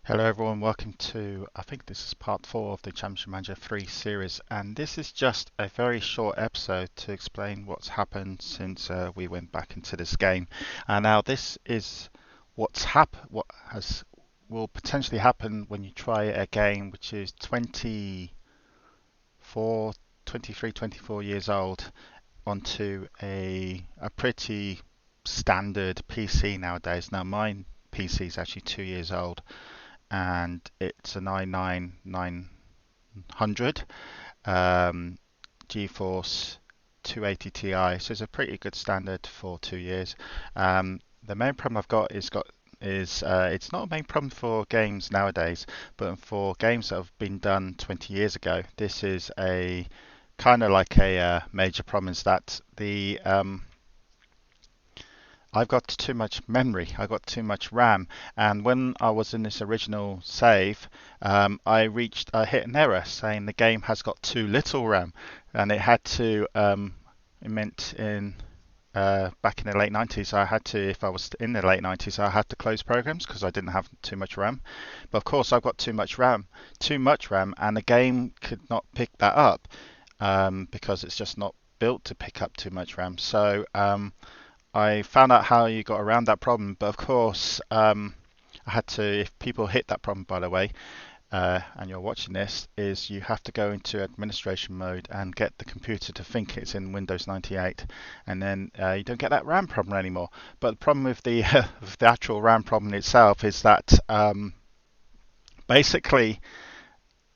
Hello everyone, welcome to, I think this is part 4 of the Championship Manager 3 series, and this is just a very short episode to explain what's happened since we went back into this game. And now this is what has will potentially happen when you try a game which is 23, 24 years old onto a pretty standard PC nowadays. Now mine PC is actually 2 years old and it's an i9-9900 GeForce 280 Ti, so it's a pretty good standard for 2 years. The main problem I've got is it's not a main problem for games nowadays, but for games that have been done 20 years ago, this is a kind of like a major problem. Is that the I've got too much memory, I got too much RAM, and when I was in this original save, I hit an error saying the game has got too little RAM, and it had to, it meant in back in the late 90s, I had to, if I was in the late 90s, I had to close programs because I didn't have too much RAM. But of course, I've got too much RAM, and the game could not pick that up because it's just not built to pick up too much RAM. So I found out how you got around that problem, but of course, I had to, if people hit that problem, by the way, and you're watching this, is you have to go into administration mode and get the computer to think it's in Windows 98, and then you don't get that RAM problem anymore. But the problem with the, with the actual RAM problem itself is that basically,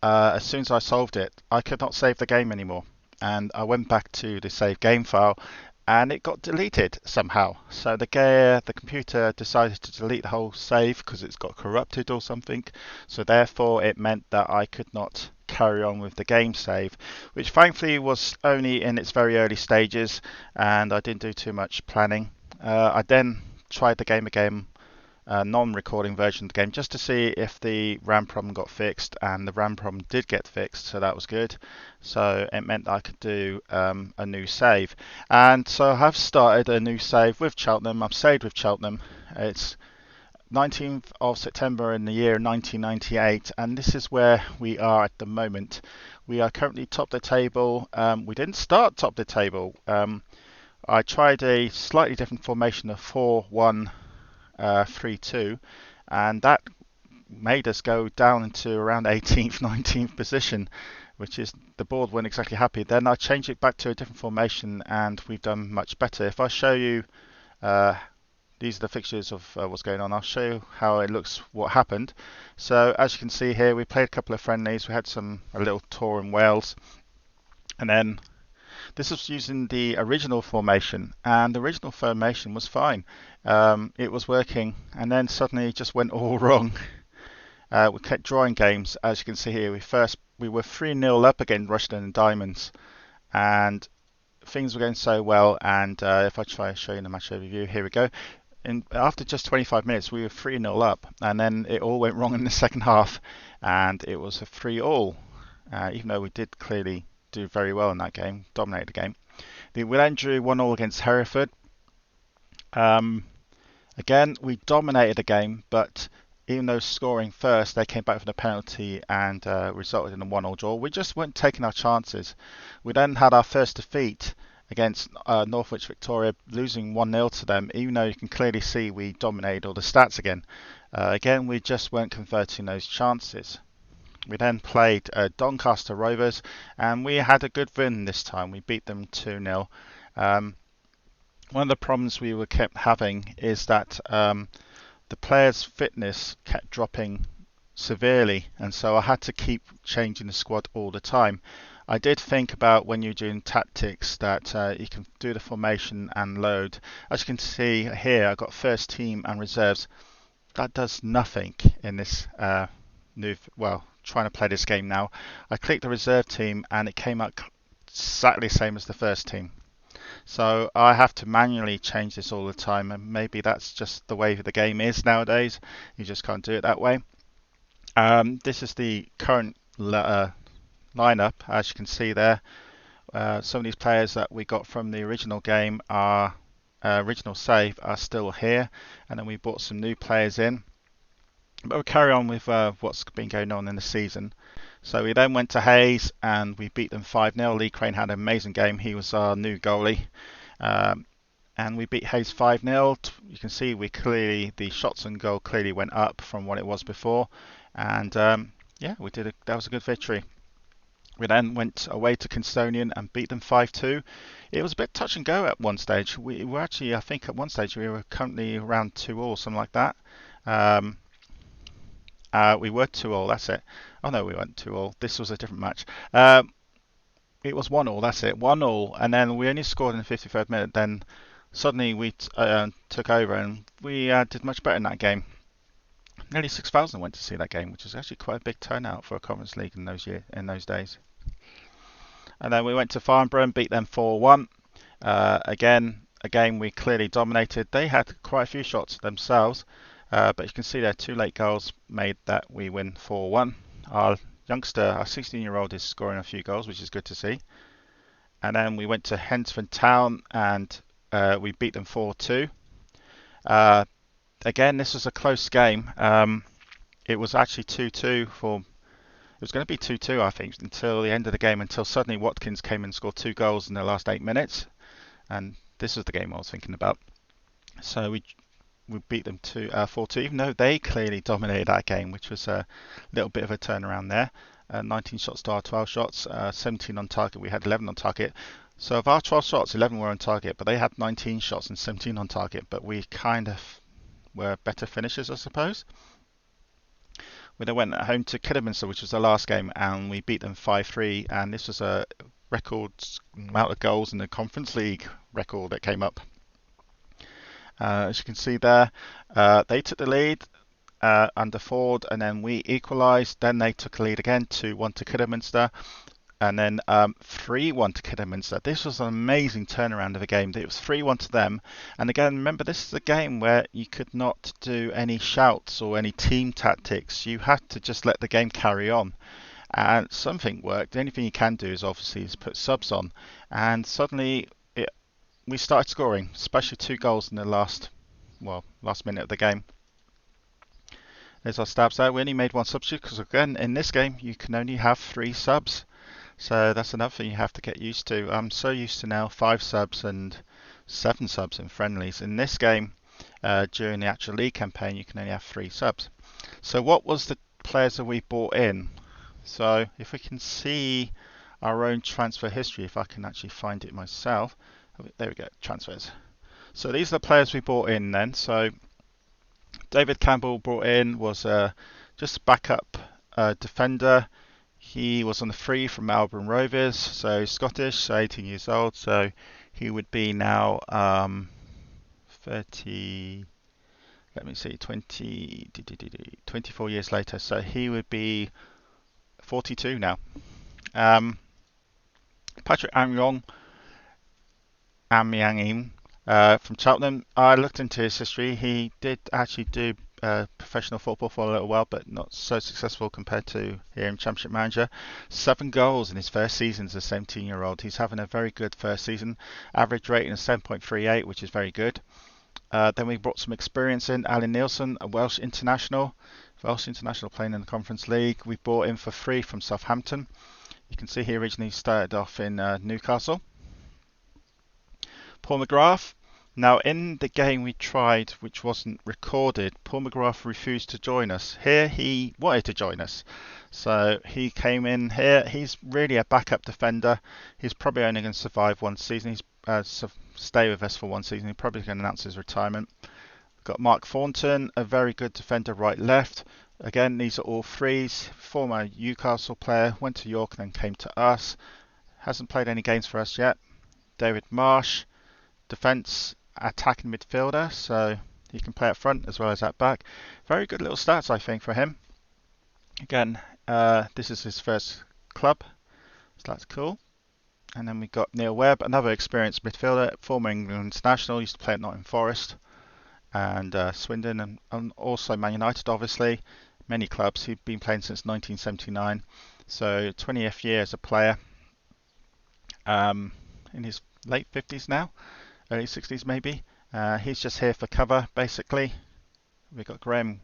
as soon as I solved it, I could not save the game anymore. And I went back to the save game file and it got deleted somehow. So the computer decided to delete the whole save because it's got corrupted or something. So therefore it meant that I could not carry on with the game save, which thankfully was only in its very early stages and I didn't do too much planning. I then tried the game again, non-recording version of the game, just to see if the RAM problem got fixed, and the RAM problem did get fixed, so that was good. So it meant I could do a new save, and so I have started a new save with Cheltenham. I'm saved with Cheltenham. It's 19th of September in the year 1998, and this is where we are at the moment. We are currently top of the table. We didn't start top of the table. I tried a slightly different formation of 4-1 3-2, and that made us go down into around 18th, 19th position, which is the board weren't exactly happy. Then I changed it back to a different formation, and we've done much better. If I show you, these are the fixtures of what's going on. I'll show you how it looks, what happened. So as you can see here, we played a couple of friendlies. We had a little tour in Wales, and then this was using the original formation, and the original formation was fine. It was working, and then suddenly it just went all wrong. We kept drawing games. As you can see here, we were 3-0 up against Rushden and Diamonds, and things were going so well. And if I try to show you the match overview, here we go. After just 25 minutes, we were 3-0 up, and then it all went wrong in the second half, and it was a 3-all. Even though we did clearly do very well in that game, dominated the game. We then drew 1-1 against Hereford. Again, we dominated the game, but even though scoring first, they came back from a penalty and resulted in a 1-1 draw. We just weren't taking our chances. We then had our first defeat against Northwich Victoria, losing 1-0 to them, even though you can clearly see we dominated all the stats again. Again, we just weren't converting those chances. We then played Doncaster Rovers, and we had a good win this time. We beat them 2-0. One of the problems we were kept having is that the players' fitness kept dropping severely, and so I had to keep changing the squad all the time. I did think about, when you're doing tactics, that you can do the formation and load. As you can see here, I've got first team and reserves. That does nothing in this trying to play this game now. I clicked the reserve team and it came out exactly the same as the first team. So I have to manually change this all the time, and maybe that's just the way the game is nowadays. You just can't do it that way. This is the current lineup, as you can see there. Some of these players that we got from the original game, are original save, are still here, and then we brought some new players in. But we'll carry on with what's been going on in the season. So we then went to Hayes and we beat them 5-0. Lee Crane had an amazing game. He was our new goalie. Um, and we beat Hayes 5-0. You can see the shots on goal clearly went up from what it was before. And yeah, that was a good victory. We then went away to Kincstonian and beat them 5-2. It was a bit touch and go at one stage. We were actually, I think, at one stage we were currently around 2-2, something like that. Um, we were 2-2. That's it. Oh no, we weren't 2-2. This was a different match. It was 1-1. That's it. 1-1, and then we only scored in the 53rd minute. Then suddenly we took over and we did much better in that game. Nearly 6,000 went to see that game, which is actually quite a big turnout for a Conference League in those days. And then we went to Farnborough and beat them 4-1. Again, a game we clearly dominated. They had quite a few shots themselves, but you can see their 2 late goals made that we win 4-1. Our 16-year-old, is scoring a few goals, which is good to see. And then we went to Hensford Town and we beat them 4-2. Again, this was a close game. It was actually 2-2 for. It was going to be 2-2, I think, until the end of the game, until suddenly Watkins came and scored 2 goals in the last 8 minutes. And this was the game I was thinking about. So we beat them 4-2, even though they clearly dominated that game, which was a little bit of a turnaround there. 19 shots to our 12 shots, 17 on target. We had 11 on target. So of our 12 shots, 11 were on target, but they had 19 shots and 17 on target. But we kind of were better finishers, I suppose. We then went home to Kidderminster, which was the last game, and we beat them 5-3. And this was a record amount of goals in the Conference League record that came up. As you can see there, they took the lead under Ford, and then we equalised. Then they took a lead again, 2-1 to Kidderminster, and then 3-1 to Kidderminster. This was an amazing turnaround of a game. It was 3-1 to them. And again, remember, this is a game where you could not do any shouts or any team tactics. You had to just let the game carry on. And something worked. The only thing you can do is obviously put subs on. And suddenly we started scoring, especially 2 goals in the last minute of the game. There's our stabs there. We only made 1 substitute because, again, in this game you can only have 3 subs. So that's another thing you have to get used to. I'm so used to now 5 subs and 7 subs in friendlies. In this game, during the actual league campaign, you can only have 3 subs. So what was the players that we bought in? So if we can see our own transfer history, if I can actually find it myself. There we go, transfers. So these are the players we bought in then. So David Campbell brought in was just a backup defender. He was on the free from Melbourne Rovers, so Scottish, so 18 years old, so he would be now 30, let me see, 24 years later, so he would be 42 now. Patrick Amyang from Cheltenham, I looked into his history. He did actually do professional football for a little while, but not so successful compared to here in Championship Manager. 7 goals in his first season as a 17-year-old. He's having a very good first season. Average rating of 7.38, which is very good. Then we brought some experience in. Alan Nielsen, a Welsh international playing in the Conference League. We bought him for free from Southampton. You can see he originally started off in Newcastle. Paul McGrath. Now, in the game we tried, which wasn't recorded, Paul McGrath refused to join us. Here, he wanted to join us. So he came in here. He's really a backup defender. He's probably only going to survive 1 season. He's stay with us for 1 season. He's probably going to announce his retirement. We've got Mark Thornton, a very good defender, right-left. Again, these are all frees. Former Newcastle player, went to York, then came to us. Hasn't played any games for us yet. David Marsh, defence, attacking midfielder, so he can play up front as well as at back. Very good little stats, I think, for him. Again, this is his first club, so that's cool. And then we've got Neil Webb, another experienced midfielder, former England international, used to play at Nottingham Forest and Swindon, and also Man United, obviously. Many clubs. He's been playing since 1979, so 20th year as a player. In his late 50s now, early 60s maybe. He's just here for cover, basically. We've got Graham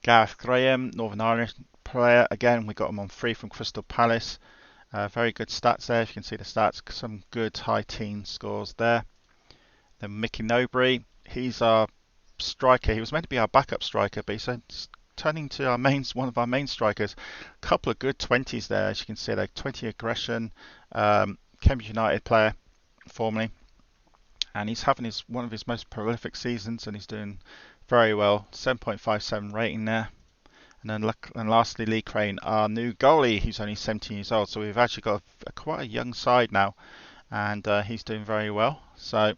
Gareth Graham, Northern Irish player. Again, we got him on free from Crystal Palace. Very good stats there. If you can see the stats, some good high teen scores there. Then Mickey Nowbury, he's our striker. He was meant to be our backup striker, but he's turning to one of our main strikers. A couple of good 20s there, as you can see, like 20 aggression. Cambridge United player, formerly, and he's having one of his most prolific seasons, and he's doing very well. 7.57 rating there. And lastly, Lee Crane, our new goalie. He's only 17 years old, so we've actually got quite a young side now, and he's doing very well. So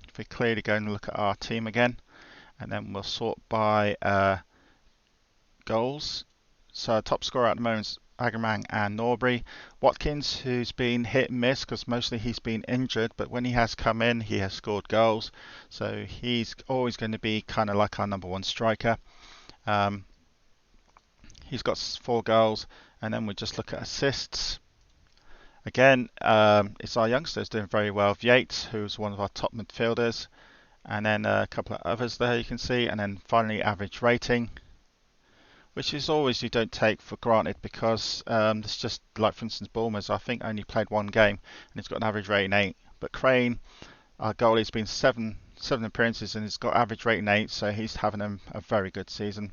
if we clearly go and look at our team again, and then we'll sort by goals. So top scorer at the moment is Agamang and Norbury. Watkins, who's been hit and miss because mostly he's been injured, but when he has come in, he has scored goals. So he's always going to be kind of like our number one striker. He's got 4 goals, and then we just look at assists. Again, it's our youngsters doing very well. Viate, who's one of our top midfielders, and then a couple of others there you can see, and then finally average rating, which is always you don't take for granted because it's just like, for instance, Bournemouth, I think only played 1 game and he's got an average rating 8. But Crane, our goalie, has been 7 appearances and he's got average rating 8, so he's having a very good season.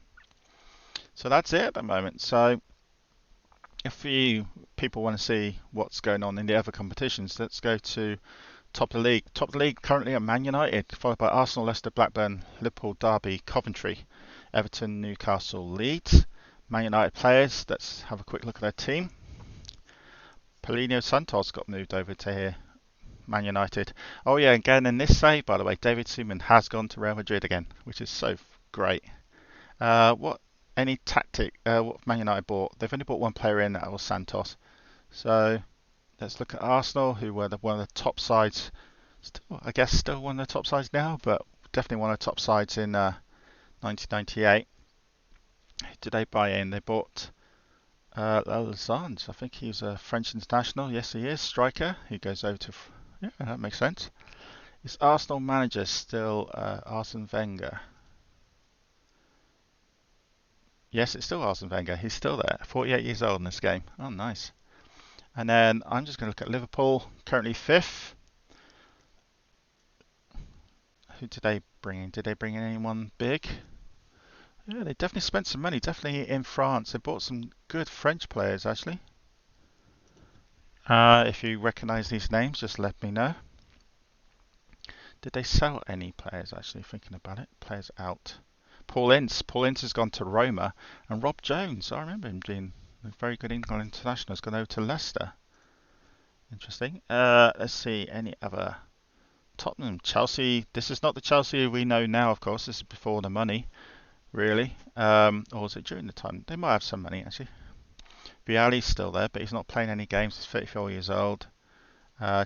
So that's it at the moment. So if you people want to see what's going on in the other competitions, let's go to top of the league. Top of the league currently at Man United, followed by Arsenal, Leicester, Blackburn, Liverpool, Derby, Coventry, Everton, Newcastle, Leeds. Man United players, let's have a quick look at their team. Paulinho Santos got moved over to here, Man United. Oh yeah, again in this save, by the way, David Seaman has gone to Real Madrid again, which is so great. What Man United bought? They've only bought 1 player in, that was Santos. So let's look at Arsenal, who were one of the top sides. Still one of the top sides now, but definitely one of the top sides in 1998. Who did they buy in? They bought Laurent. I think he's a French international. Yes, he is. Striker. He goes over to. Yeah, that makes sense. Is Arsenal manager still Arsene Wenger? Yes, it's still Arsene Wenger. He's still there. 48 years old in this game. Oh, nice. And then I'm just going to look at Liverpool, currently 5th. Who did they bring in? Did they bring in anyone big? Yeah, they definitely spent some money. Definitely in France. They bought some good French players, actually. If you recognise these names, just let me know. Did they sell any players, actually, thinking about it? Players out. Paul Ince. Paul Ince has gone to Roma. And Rob Jones, I remember him being a very good England international, has gone over to Leicester. Interesting. Let's see, any other. Tottenham, Chelsea. This is not the Chelsea we know now, of course. This is before the money, really. Or was it during the time? They might have some money, actually. Vialli's still there, but he's not playing any games. He's 34 years old.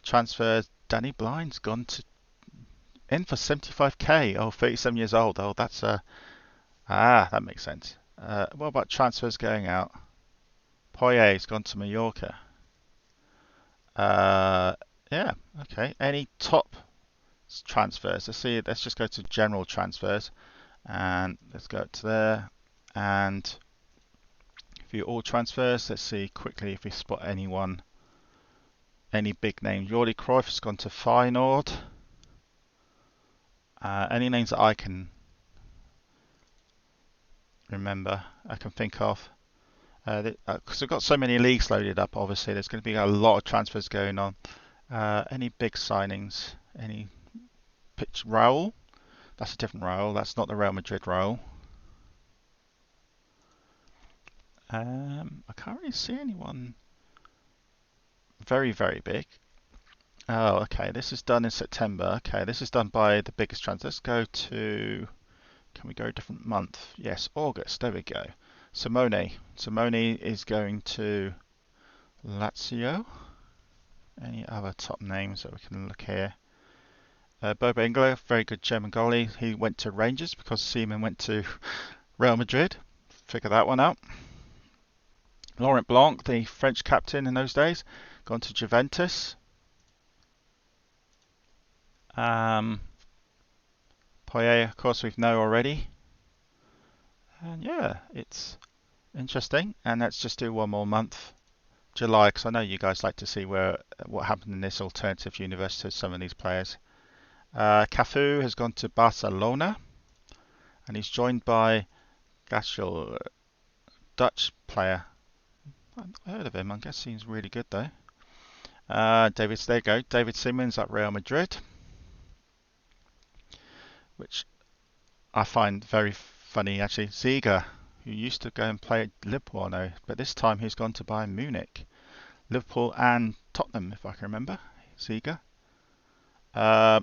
Transfers. Danny Blind's gone in for 75k. Oh, 37 years old. Oh, that's that makes sense. What about transfers going out? Poyet's gone to Mallorca. Yeah, okay. Any top transfers? Let's just go to general transfers, and let's go to there and view all transfers. Let's see quickly if we spot any big names. Jordi Cruyff has gone to Feyenoord. Any names that I can remember, I can think of, because we've got so many leagues loaded up. Obviously, there's going to be a lot of transfers going on. Any big signings? Any pitch? Raul? That's a different Raul. That's not the Real Madrid Raul. I can't really see anyone very, very big. Oh, okay. This is done in September. Okay, this is done by the biggest transfer. Let's go to. Can we go a different month? Yes, August. There we go. Simone. Simone is going to Lazio. Any other top names that we can look here? Bobo Ingler, very good German goalie. He went to Rangers because Seaman went to Real Madrid. Figure that one out. Laurent Blanc, the French captain in those days, gone to Juventus. Poyet, of course, we know already. And yeah, it's interesting. And let's just do one more month, July, because I know you guys like to see what happened in this alternative universe to some of these players. Cafu has gone to Barcelona, and he's joined by Gachel, Dutch player. I've heard of him. I guess he's really good though. There you go. David Simmons at Real Madrid, which I find very funny actually. Ziga, who used to go and play at Liverpool, I know, but this time he's gone to Bayern Munich, Liverpool and Tottenham, if I can remember. Ziga.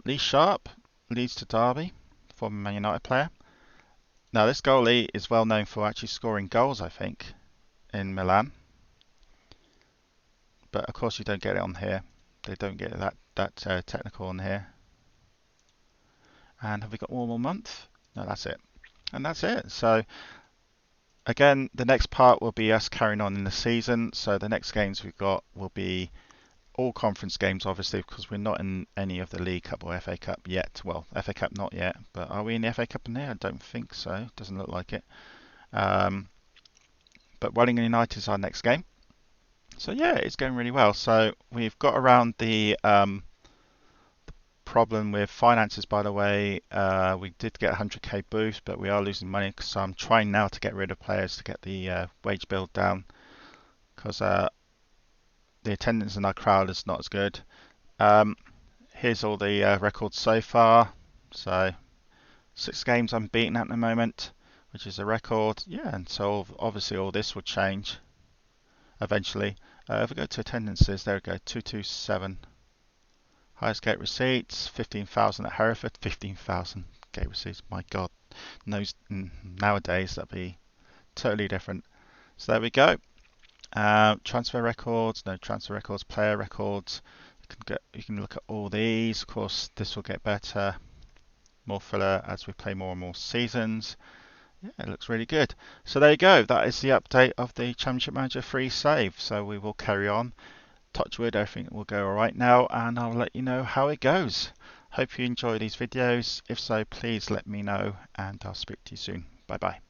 Lee Sharp leads to Derby, former Man United player. Now this goalie is well known for actually scoring goals, I think, in Milan. But of course you don't get it on here. They don't get that technical on here. And have we got one more month? No, that's it. And that's it. So again, the next part will be us carrying on in the season. So the next games we've got will be all conference games, obviously, because we're not in any of the League Cup or FA Cup yet. Well, FA Cup not yet, but are we in the FA Cup in there? I don't think so. Doesn't look like it. But Wellington United is our next game. So yeah, it's going really well. So we've got around the problem with finances, by the way. We did get a 100k boost, but we are losing money, so I'm trying now to get rid of players to get the wage bill down, because the attendance in our crowd is not as good. Here's all the records so far. So 6 games unbeaten at the moment, which is a record. Yeah, and so obviously all this will change eventually. If we go to attendances, there we go, 227. Highest gate receipts, 15,000 at Hereford. 15,000 gate receipts, my God. Nowadays that'd be totally different. So there we go. Transfer records, no transfer records, player records. You can look at all these. Of course, this will get better, more fuller as we play more and more seasons. Yeah, it looks really good. So there you go. That is the update of the Championship Manager free save. So we will carry on. Touch wood, everything will go alright now, and I'll let you know how it goes. Hope you enjoy these videos. If so, please let me know, and I'll speak to you soon. Bye bye.